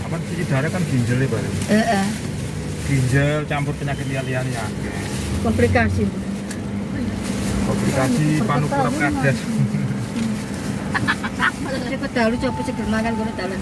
Apa cuci darah kan ginjal ya, Pak? Ginjal campur penyakit liar-liar ya. Komplikasi Panu kurap kadas. Cepet dalu coba seger makan kono dalan.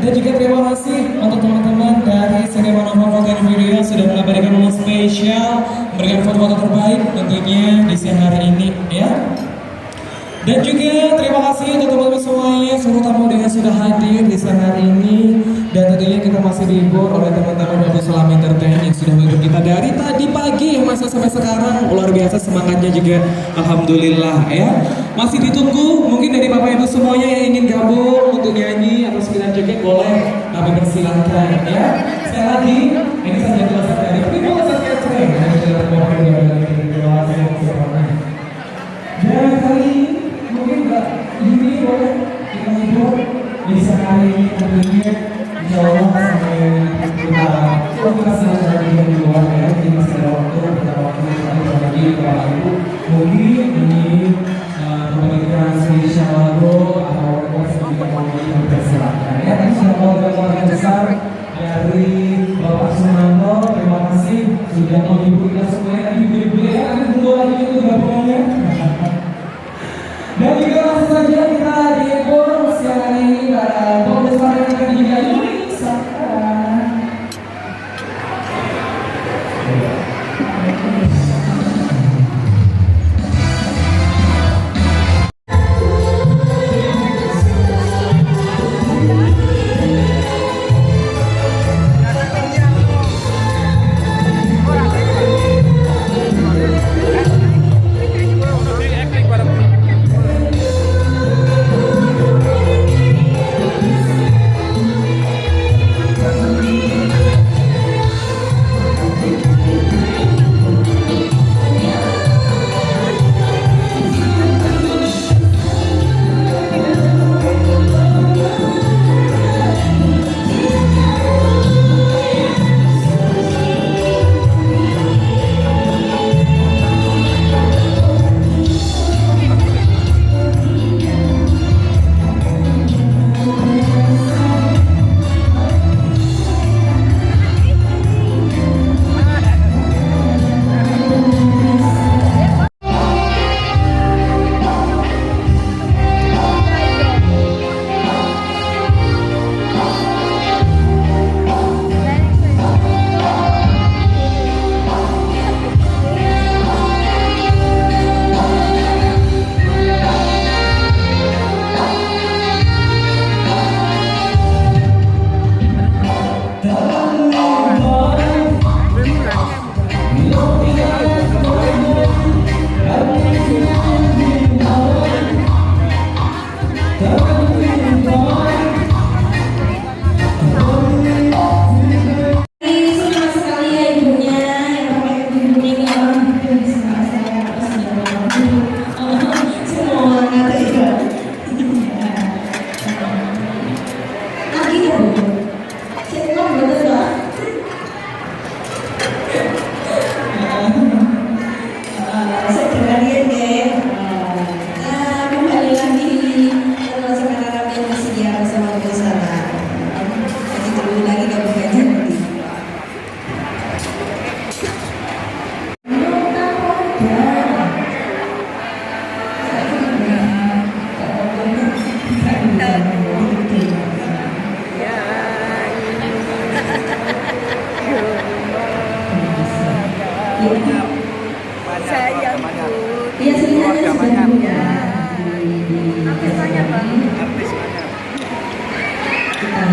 Dan juga terima kasih untuk teman-teman dari Cinema Nova Foto Video sudah mengabadikan momen spesial, memberikan foto-foto terbaik tentunya di siang hari ini ya. Dan juga terima kasih untuk teman-teman semuanya, seluruh tamu yang sudah hadir di siang hari ini. Dan tentunya kita masih dihibur oleh teman-teman dari Selam Entertain yang sudah menghibur kita dari tadi pagi masa sampai sekarang. Luar biasa semangatnya juga, alhamdulillah ya. Masih ditunggu mungkin dari Bapak Ibu semuanya yang ingin gabung untuk nyanyi atau sekedar joget boleh, kami persilahkan ya. Sekali lagi, ini saja jelasan dari Primo Catering dan juga Bapak Ibu dari dan kali ini mungkin Mbak Yuni boleh kita hibur di siang hari ini tentunya insya Allah sampai kita berhasil dari luar. Sayangku. Iya, sini aja sudah punya. Artis banyak, Bang. Kita